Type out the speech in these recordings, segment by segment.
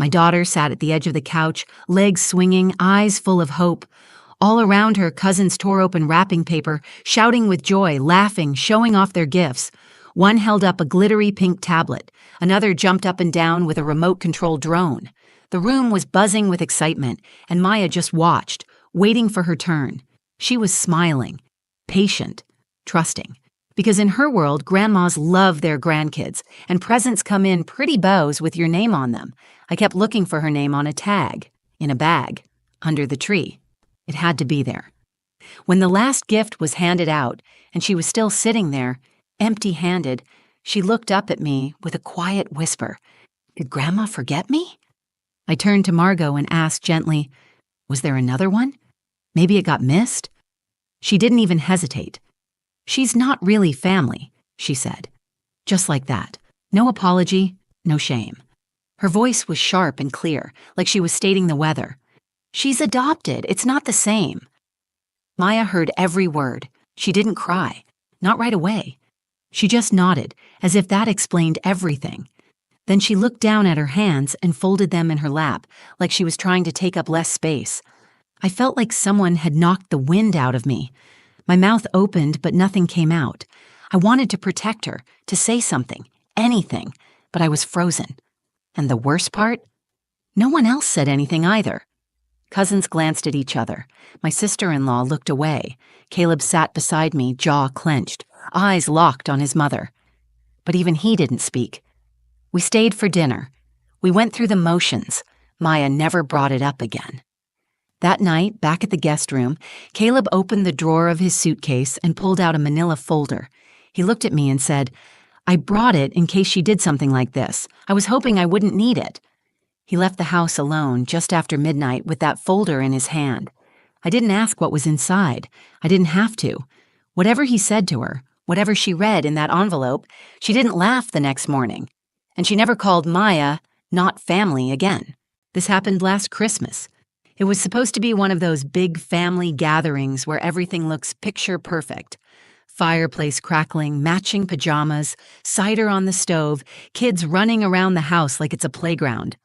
My daughter sat at the edge of the couch, legs swinging, eyes full of hope. All around her, cousins tore open wrapping paper, shouting with joy, laughing, showing off their gifts. One held up a glittery pink tablet. Another jumped up and down with a remote-controlled drone. The room was buzzing with excitement, and Maya just watched, waiting for her turn. She was smiling, patient, trusting. Because in her world, grandmas love their grandkids, and presents come in pretty bows with your name on them. I kept looking for her name on a tag, in a bag, under the tree. It had to be there. When the last gift was handed out, and she was still sitting there, empty-handed, she looked up at me with a quiet whisper. Did Grandma forget me? I turned to Margot and asked gently, was there another one? Maybe it got missed? She didn't even hesitate. She's not really family, she said. Just like that. No apology, no shame. Her voice was sharp and clear, like she was stating the weather. She's adopted, it's not the same. Maya heard every word. She didn't cry, not right away. She just nodded, as if that explained everything. Then she looked down at her hands and folded them in her lap, like she was trying to take up less space. I felt like someone had knocked the wind out of me. My mouth opened, but nothing came out. I wanted to protect her, to say something, anything, but I was frozen. And the worst part? No one else said anything either. Cousins glanced at each other. My sister-in-law looked away. Caleb sat beside me, jaw clenched, eyes locked on his mother. But even he didn't speak. We stayed for dinner. We went through the motions. Maya never brought it up again. That night, back at the guest room, Caleb opened the drawer of his suitcase and pulled out a manila folder. He looked at me and said, I brought it in case she did something like this. I was hoping I wouldn't need it. He left the house alone just after midnight with that folder in his hand. I didn't ask what was inside. I didn't have to. Whatever he said to her, whatever she read in that envelope, she didn't laugh the next morning. And she never called Maya not family again. This happened last Christmas. It was supposed to be one of those big family gatherings where everything looks picture perfect. Fireplace crackling, matching pajamas, cider on the stove, kids running around the house like it's a playground.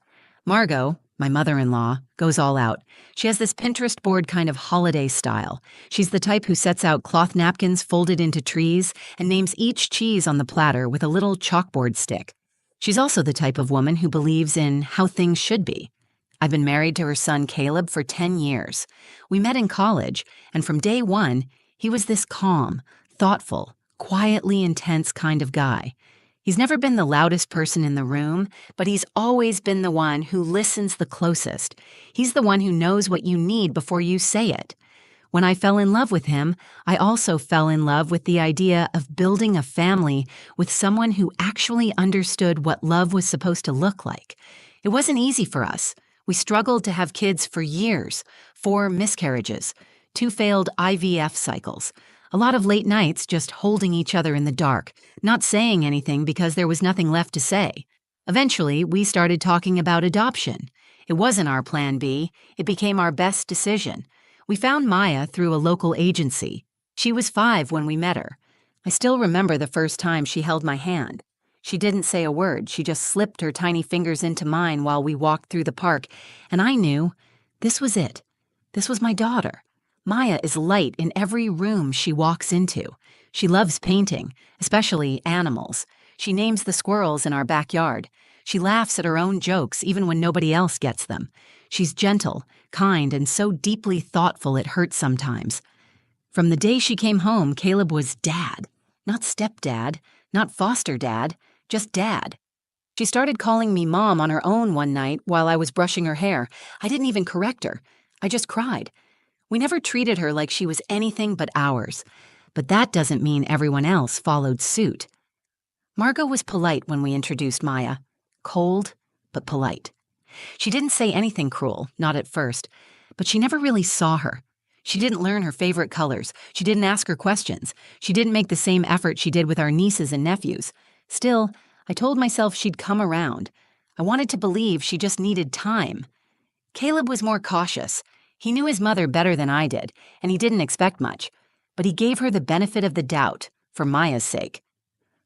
Margot, my mother-in-law, goes all out. She has this Pinterest board kind of holiday style. She's the type who sets out cloth napkins folded into trees and names each cheese on the platter with a little chalkboard stick. She's also the type of woman who believes in how things should be. I've been married to her son Caleb for 10 years. We met in college, and from day one, he was this calm, thoughtful, quietly intense kind of guy. He's never been the loudest person in the room, but he's always been the one who listens the closest. He's the one who knows what you need before you say it. When I fell in love with him, I also fell in love with the idea of building a family with someone who actually understood what love was supposed to look like. It wasn't easy for us. We struggled to have kids for years, 4 miscarriages, 2 failed IVF cycles, a lot of late nights just holding each other in the dark, not saying anything because there was nothing left to say. Eventually, we started talking about adoption. It wasn't our plan B. It became our best decision. We found Maya through a local agency. She was 5 when we met her. I still remember the first time she held my hand. She didn't say a word. She just slipped her tiny fingers into mine while we walked through the park, and I knew this was it. This was my daughter. Maya is light in every room she walks into. She loves painting, especially animals. She names the squirrels in our backyard. She laughs at her own jokes even when nobody else gets them. She's gentle, kind, and so deeply thoughtful it hurts sometimes. From the day she came home, Caleb was dad. Not stepdad, not foster dad, just dad. She started calling me mom on her own one night while I was brushing her hair. I didn't even correct her. I just cried. We never treated her like she was anything but ours. But that doesn't mean everyone else followed suit. Margot was polite when we introduced Maya. Cold, but polite. She didn't say anything cruel, not at first, but she never really saw her. She didn't learn her favorite colors. She didn't ask her questions. She didn't make the same effort she did with our nieces and nephews. Still, I told myself she'd come around. I wanted to believe she just needed time. Caleb was more cautious. He knew his mother better than I did, and he didn't expect much. But he gave her the benefit of the doubt, for Maya's sake.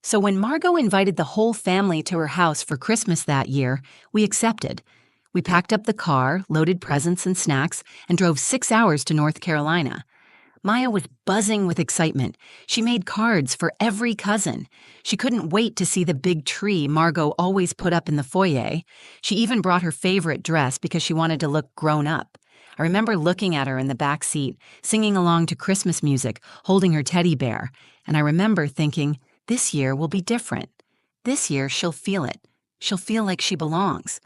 So when Margot invited the whole family to her house for Christmas that year, we accepted. We packed up the car, loaded presents and snacks, and drove 6 hours to North Carolina. Maya was buzzing with excitement. She made cards for every cousin. She couldn't wait to see the big tree Margot always put up in the foyer. She even brought her favorite dress because she wanted to look grown up. I remember looking at her in the back seat, singing along to Christmas music, holding her teddy bear, and I remember thinking, this year will be different. This year she'll feel it. She'll feel like she belongs.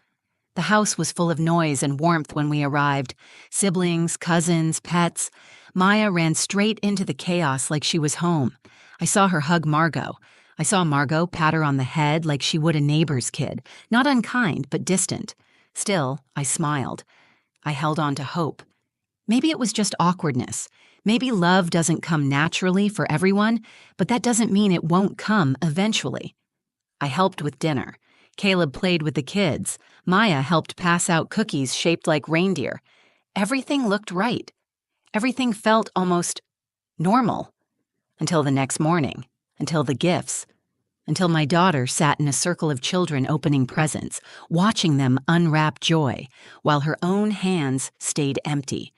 The house was full of noise and warmth when we arrived. Siblings, cousins, pets. Maya ran straight into the chaos like she was home. I saw her hug Margot. I saw Margot pat her on the head like she would a neighbor's kid, not unkind, but distant. Still, I smiled. I held on to hope. Maybe it was just awkwardness. Maybe love doesn't come naturally for everyone, but that doesn't mean it won't come eventually. I helped with dinner. Caleb played with the kids. Maya helped pass out cookies shaped like reindeer. Everything looked right. Everything felt almost normal. Until the next morning. Until the gifts. Until my daughter sat in a circle of children opening presents, watching them unwrap joy, while her own hands stayed empty.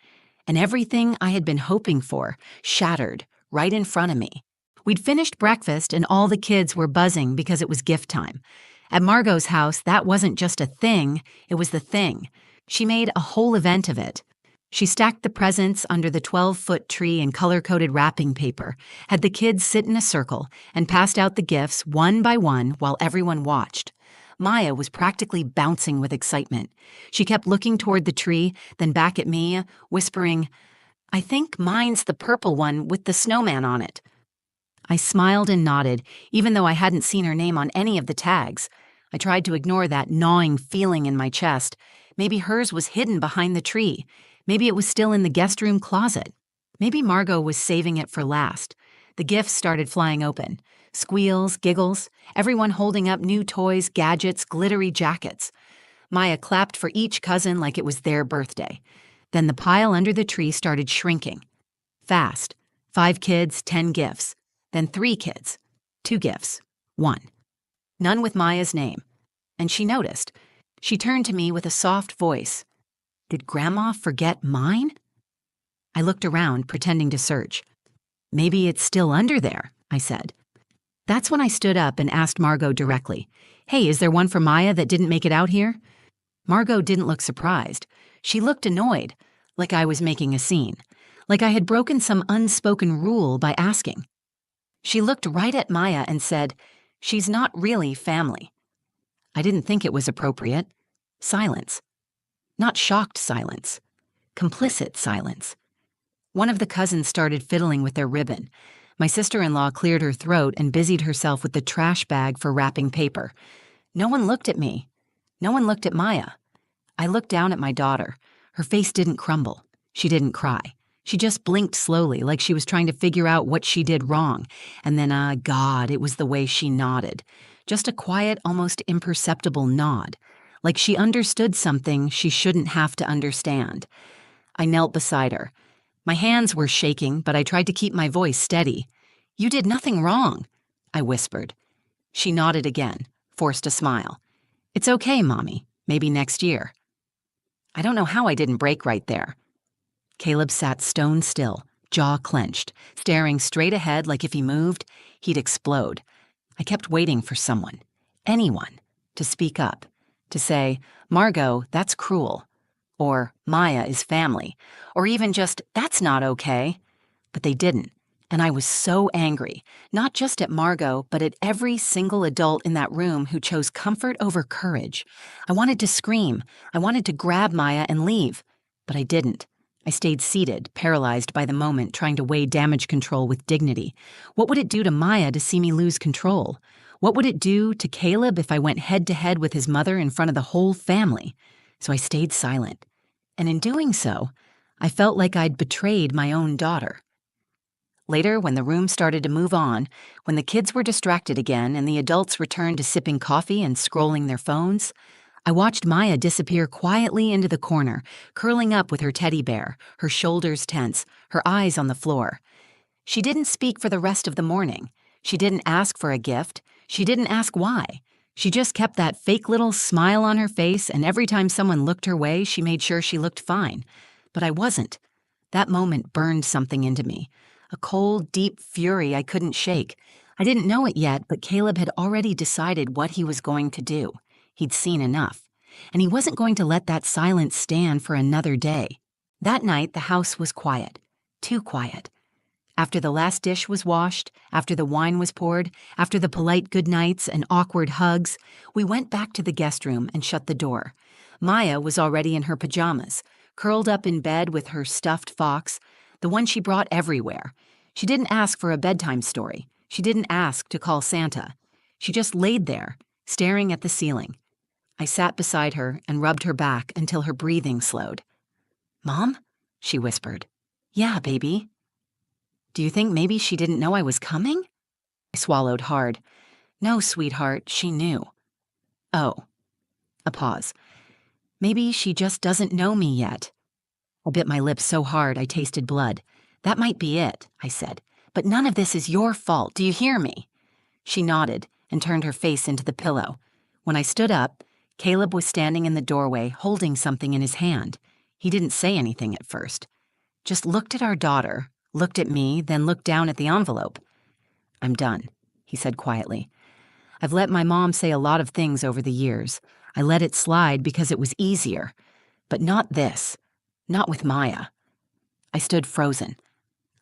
And everything I had been hoping for shattered right in front of me. We'd finished breakfast and all the kids were buzzing because it was gift time. At Margot's house, that wasn't just a thing, it was the thing. She made a whole event of it. She stacked the presents under the 12-foot tree in color-coded wrapping paper, had the kids sit in a circle, and passed out the gifts one by one while everyone watched. Maya was practically bouncing with excitement. She kept looking toward the tree, then back at me, whispering, "I think mine's the purple one with the snowman on it." I smiled and nodded, even though I hadn't seen her name on any of the tags. I tried to ignore that gnawing feeling in my chest. Maybe hers was hidden behind the tree. Maybe it was still in the guest room closet. Maybe Margot was saving it for last. The gifts started flying open. Squeals, giggles, everyone holding up new toys, gadgets, glittery jackets. Maya clapped for each cousin like it was their birthday. Then the pile under the tree started shrinking. Fast. 5 kids, 10 gifts. Then 3 kids, 2 gifts, 1. None with Maya's name. And she noticed. She turned to me with a soft voice. "Did Grandma forget mine?" I looked around, pretending to search. "Maybe it's still under there," I said. That's when I stood up and asked Margot directly, "Hey, is there one for Maya that didn't make it out here?" Margot didn't look surprised. She looked annoyed, like I was making a scene, like I had broken some unspoken rule by asking. She looked right at Maya and said, "She's not really family." I didn't think it was appropriate. Silence. Not shocked silence. Complicit silence. One of the cousins started fiddling with their ribbon. My sister-in-law cleared her throat and busied herself with the trash bag for wrapping paper. No one looked at me. No one looked at Maya. I looked down at my daughter. Her face didn't crumble. She didn't cry. She just blinked slowly, like she was trying to figure out what she did wrong. And then, God, it was the way she nodded. Just a quiet, almost imperceptible nod. Like she understood something she shouldn't have to understand. I knelt beside her. My hands were shaking, but I tried to keep my voice steady. "You did nothing wrong," I whispered. She nodded again, forced a smile. "It's okay, Mommy. Maybe next year." I don't know how I didn't break right there. Caleb sat stone still, jaw clenched, staring straight ahead like if he moved, he'd explode. I kept waiting for someone, anyone, to speak up, to say, "Margot, that's cruel," or "Maya is family," or even just, "That's not okay." But they didn't, and I was so angry, not just at Margot, but at every single adult in that room who chose comfort over courage. I wanted to scream. I wanted to grab Maya and leave, but I didn't. I stayed seated, paralyzed by the moment, trying to weigh damage control with dignity. What would it do to Maya to see me lose control? What would it do to Caleb if I went head-to-head with his mother in front of the whole family? So I stayed silent. And in doing so, I felt like I'd betrayed my own daughter. Later, when the room started to move on, when the kids were distracted again and the adults returned to sipping coffee and scrolling their phones, I watched Maya disappear quietly into the corner, curling up with her teddy bear, her shoulders tense, her eyes on the floor. She didn't speak for the rest of the morning. She didn't ask for a gift. She didn't ask why. She just kept that fake little smile on her face, and every time someone looked her way, she made sure she looked fine. But I wasn't. That moment burned something into me. A cold, deep fury I couldn't shake. I didn't know it yet, but Caleb had already decided what he was going to do. He'd seen enough. And he wasn't going to let that silence stand for another day. That night, the house was quiet. Too quiet. After the last dish was washed, after the wine was poured, after the polite goodnights and awkward hugs, we went back to the guest room and shut the door. Maya was already in her pajamas, curled up in bed with her stuffed fox, the one she brought everywhere. She didn't ask for a bedtime story. She didn't ask to call Santa. She just laid there, staring at the ceiling. I sat beside her and rubbed her back until her breathing slowed. "Mom?" she whispered. "Yeah, baby." "Do you think maybe she didn't know I was coming?" I swallowed hard. "No, sweetheart, she knew." "Oh." A pause. "Maybe she just doesn't know me yet." I bit my lips so hard I tasted blood. "That might be it," I said. "But none of this is your fault, do you hear me?" She nodded and turned her face into the pillow. When I stood up, Caleb was standing in the doorway holding something in his hand. He didn't say anything at first. Just looked at our daughter, looked at me, then looked down at the envelope. "I'm done," he said quietly. "I've let my mom say a lot of things over the years. I let it slide because it was easier. But not this. Not with Maya." I stood frozen.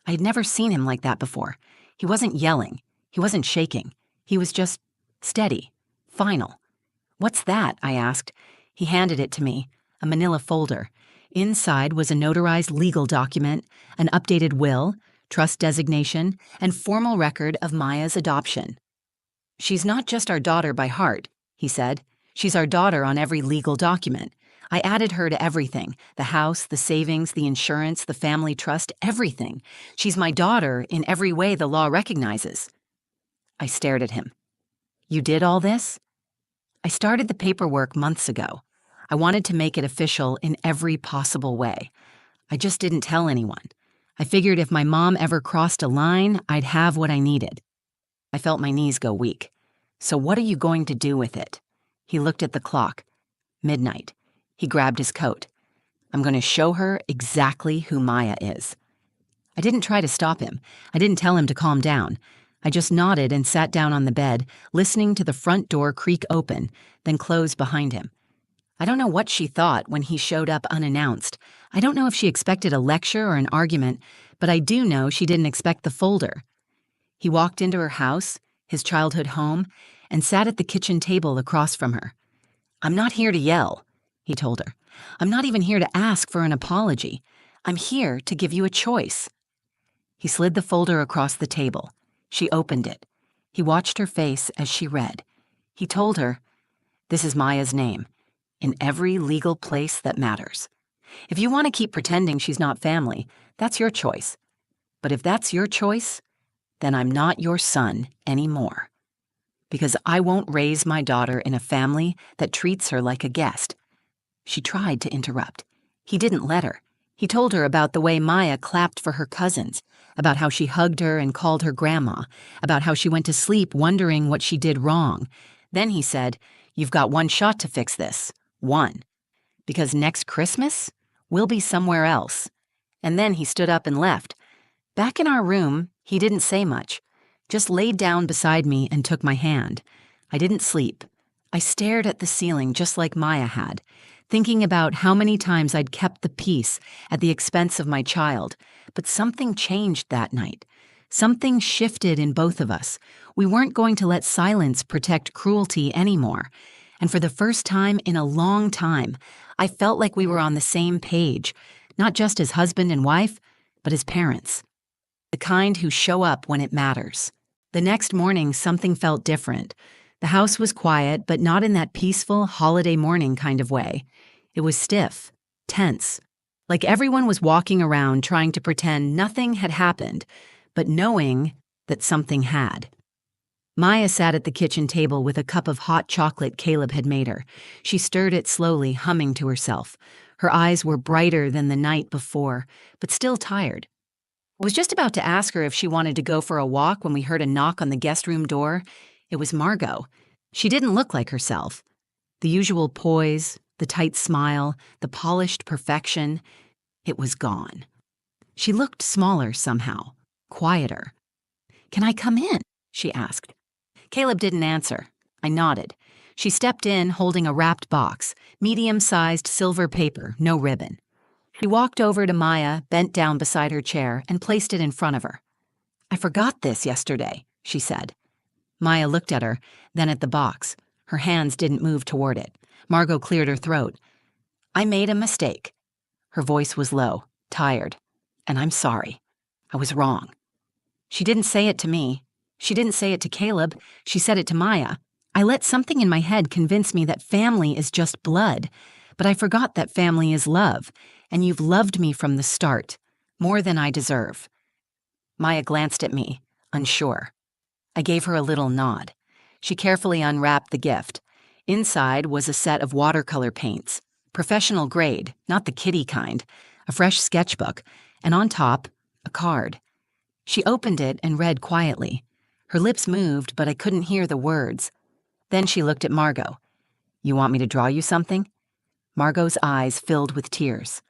I had never seen him like that before. He wasn't yelling. He wasn't shaking. He was just steady, final. "What's that?" I asked. He handed it to me, a manila folder. Inside was a notarized legal document, an updated will, trust designation, and formal record of Maya's adoption. "She's not just our daughter by heart," he said. "She's our daughter on every legal document. I added her to everything, the house, the savings, the insurance, the family trust, everything. She's my daughter in every way the law recognizes." I stared at him. "You did all this?" "I started the paperwork months ago. I wanted to make it official in every possible way. I just didn't tell anyone. I figured if my mom ever crossed a line, I'd have what I needed." I felt my knees go weak. "So what are you going to do with it?" He looked at the clock. Midnight. He grabbed his coat. "I'm going to show her exactly who Maya is." I didn't try to stop him. I didn't tell him to calm down. I just nodded and sat down on the bed, listening to the front door creak open, then close behind him. I don't know what she thought when he showed up unannounced. I don't know if she expected a lecture or an argument, but I do know she didn't expect the folder. He walked into her house, his childhood home, and sat at the kitchen table across from her. "I'm not here to yell," he told her. "I'm not even here to ask for an apology. I'm here to give you a choice." He slid the folder across the table. She opened it. He watched her face as she read. He told her, "This is Maya's name, in every legal place that matters. If you want to keep pretending she's not family, that's your choice. But if that's your choice, then I'm not your son anymore. Because I won't raise my daughter in a family that treats her like a guest." She tried to interrupt. He didn't let her. He told her about the way Maya clapped for her cousins, about how she hugged her and called her grandma, about how she went to sleep wondering what she did wrong. Then he said, "You've got one shot to fix this. One. Because next Christmas, we'll be somewhere else." And then he stood up and left. Back in our room, he didn't say much, just laid down beside me and took my hand. I didn't sleep. I stared at the ceiling just like Maya had, thinking about how many times I'd kept the peace at the expense of my child. But something changed that night. Something shifted in both of us. We weren't going to let silence protect cruelty anymore. And for the first time in a long time, I felt like we were on the same page, not just as husband and wife, but as parents. The kind who show up when it matters. The next morning, something felt different. The house was quiet, but not in that peaceful, holiday morning kind of way. It was stiff, tense, like everyone was walking around trying to pretend nothing had happened, but knowing that something had. Maya sat at the kitchen table with a cup of hot chocolate Caleb had made her. She stirred it slowly, humming to herself. Her eyes were brighter than the night before, but still tired. I was just about to ask her if she wanted to go for a walk when we heard a knock on the guest room door. It was Margot. She didn't look like herself. The usual poise, the tight smile, the polished perfection, it was gone. She looked smaller somehow, quieter. "Can I come in?" she asked. Caleb didn't answer. I nodded. She stepped in holding a wrapped box, medium-sized silver paper, no ribbon. She walked over to Maya, bent down beside her chair, and placed it in front of her. "I forgot this yesterday," she said. Maya looked at her, then at the box. Her hands didn't move toward it. Margot cleared her throat. "I made a mistake." Her voice was low, tired. "And I'm sorry. I was wrong." She didn't say it to me. She didn't say it to Caleb. She said it to Maya. I let something in my head convince me that family is just blood, but I forgot that family is love, and you've loved me from the start, more than I deserve. Maya glanced at me, unsure. I gave her a little nod. She carefully unwrapped the gift. Inside was a set of watercolor paints, professional grade, not the kiddie kind, a fresh sketchbook, and on top, a card. She opened it and read quietly. Her lips moved, but I couldn't hear the words. Then she looked at Margot. "You want me to draw you something?" Margot's eyes filled with tears.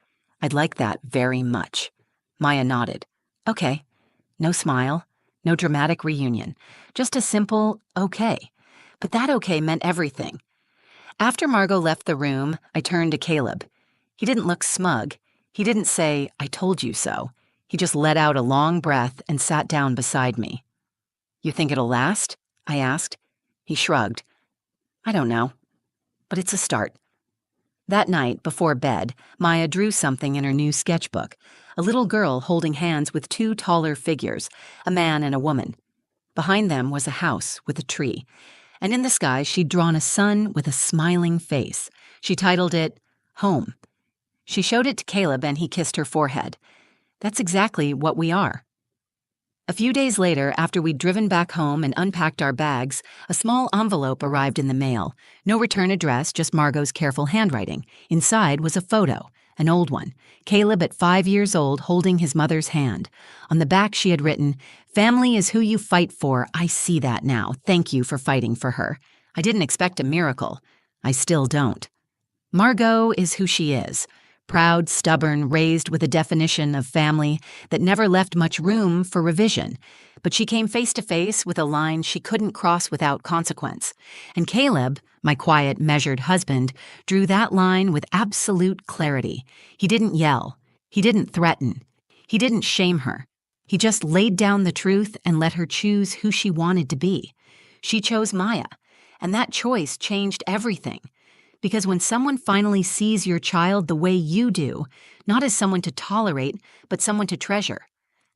"I'd like that very much." Maya nodded. "Okay." No smile, no dramatic reunion, just a simple okay. But that okay meant everything. After Margot left the room, I turned to Caleb. He didn't look smug. He didn't say, "I told you so." He just let out a long breath and sat down beside me. "You think it'll last?" I asked. He shrugged. "I don't know, but it's a start." That night, before bed, Maya drew something in her new sketchbook, a little girl holding hands with two taller figures, a man and a woman. Behind them was a house with a tree, and in the sky she'd drawn a sun with a smiling face. She titled it, Home. She showed it to Caleb and he kissed her forehead. That's exactly what we are. A few days later, after we'd driven back home and unpacked our bags, a small envelope arrived in the mail. No return address, just Margot's careful handwriting. Inside was a photo, an old one. Caleb at 5 years old holding his mother's hand. On the back she had written, "Family is who you fight for. I see that now. Thank you for fighting for her." I didn't expect a miracle. I still don't. Margot is who she is. Proud, stubborn, raised with a definition of family that never left much room for revision. But she came face to face with a line she couldn't cross without consequence. And Caleb, my quiet, measured husband, drew that line with absolute clarity. He didn't yell. He didn't threaten. He didn't shame her. He just laid down the truth and let her choose who she wanted to be. She chose Maya, and that choice changed everything. Because when someone finally sees your child the way you do, not as someone to tolerate, but someone to treasure,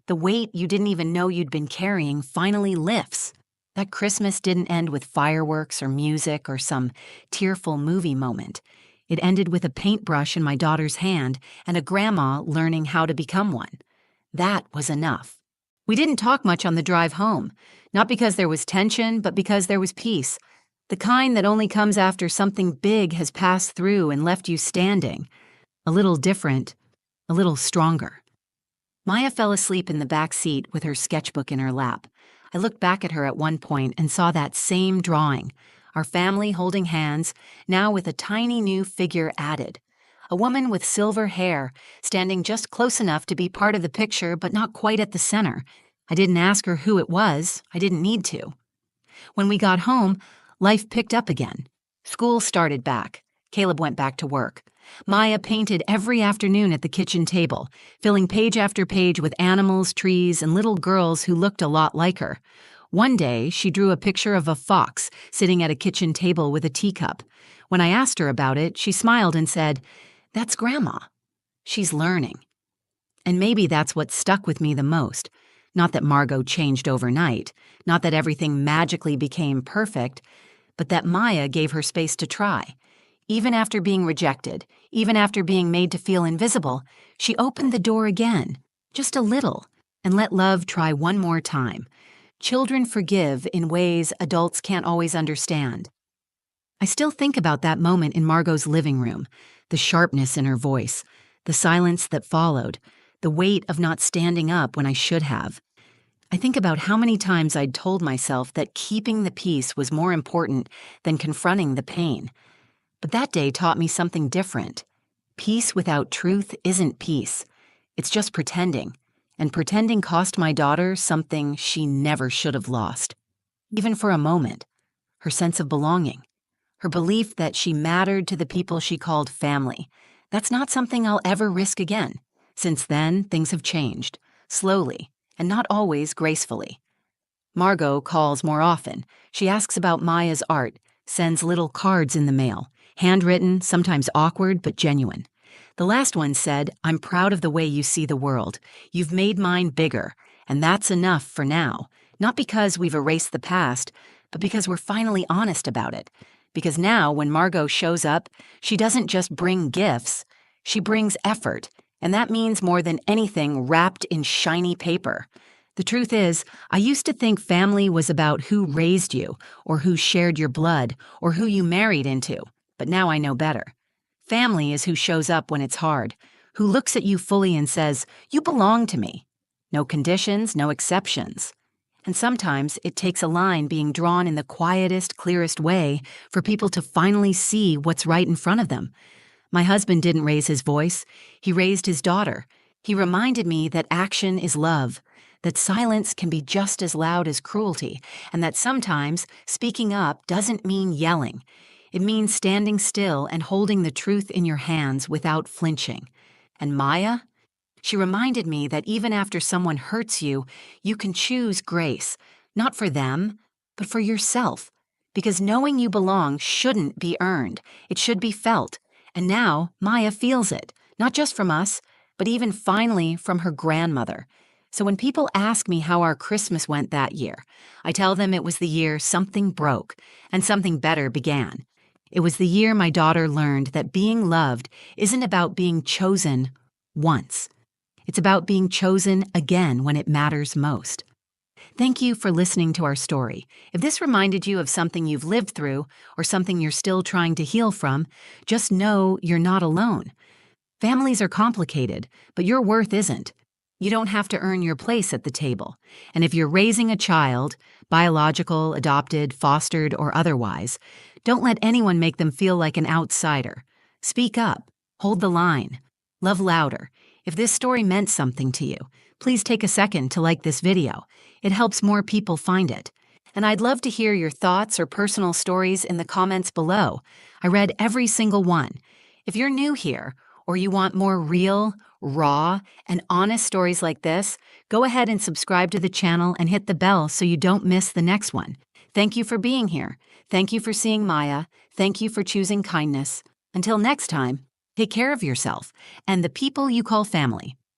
the weight you didn't even know you'd been carrying finally lifts. That Christmas didn't end with fireworks or music or some tearful movie moment. It ended with a paintbrush in my daughter's hand and a grandma learning how to become one. That was enough. We didn't talk much on the drive home, not because there was tension, but because there was peace. The kind that only comes after something big has passed through and left you standing. A little different, a little stronger. Maya fell asleep in the back seat with her sketchbook in her lap. I looked back at her at one point and saw that same drawing, our family holding hands, now with a tiny new figure added. A woman with silver hair, standing just close enough to be part of the picture but not quite at the center. I didn't ask her who it was. I didn't need to. When we got home, life picked up again. School started back. Caleb went back to work. Maya painted every afternoon at the kitchen table, filling page after page with animals, trees, and little girls who looked a lot like her. One day, she drew a picture of a fox sitting at a kitchen table with a teacup. When I asked her about it, she smiled and said, "That's Grandma. She's learning." And maybe that's what stuck with me the most. Not that Margot changed overnight, not that everything magically became perfect, but that Maya gave her space to try. Even after being rejected, even after being made to feel invisible, she opened the door again, just a little, and let love try one more time. Children forgive in ways adults can't always understand. I still think about that moment in Margot's living room, the sharpness in her voice, the silence that followed, the weight of not standing up when I should have. I think about how many times I'd told myself that keeping the peace was more important than confronting the pain. But that day taught me something different. Peace without truth isn't peace. It's just pretending. And pretending cost my daughter something she never should have lost. Even for a moment. Her sense of belonging. Her belief that she mattered to the people she called family. That's not something I'll ever risk again. Since then, things have changed. Slowly, and not always gracefully. Margot calls more often. She asks about Maya's art, sends little cards in the mail. Handwritten, sometimes awkward, but genuine. The last one said, "I'm proud of the way you see the world. You've made mine bigger, and that's enough for now. Not because we've erased the past, but because we're finally honest about it. Because now, when Margot shows up, she doesn't just bring gifts, she brings effort, and that means more than anything wrapped in shiny paper. The truth is, I used to think family was about who raised you, or who shared your blood, or who you married into. But now I know better. Family is who shows up when it's hard, who looks at you fully and says, 'You belong to me.' No conditions, no exceptions. And sometimes it takes a line being drawn in the quietest, clearest way for people to finally see what's right in front of them. My husband didn't raise his voice. He raised his daughter. He reminded me that action is love, that silence can be just as loud as cruelty, and that sometimes speaking up doesn't mean yelling. It means standing still and holding the truth in your hands without flinching. And Maya? She reminded me that even after someone hurts you, you can choose grace, not for them, but for yourself. Because knowing you belong shouldn't be earned. It should be felt. And now Maya feels it, not just from us, but even finally from her grandmother. So when people ask me how our Christmas went that year, I tell them it was the year something broke and something better began. It was the year my daughter learned that being loved isn't about being chosen once. It's about being chosen again when it matters most. Thank you for listening to our story. If this reminded you of something you've lived through or something you're still trying to heal from, just know you're not alone. Families are complicated, but your worth isn't. You don't have to earn your place at the table. And if you're raising a child, biological, adopted, fostered, or otherwise, don't let anyone make them feel like an outsider. Speak up. Hold the line. Love louder. If this story meant something to you, please take a second to like this video. It helps more people find it. And I'd love to hear your thoughts or personal stories in the comments below. I read every single one. If you're new here, or you want more real, raw, and honest stories like this, go ahead and subscribe to the channel and hit the bell so you don't miss the next one. Thank you for being here. Thank you for seeing Maya. Thank you for choosing kindness. Until next time, take care of yourself and the people you call family.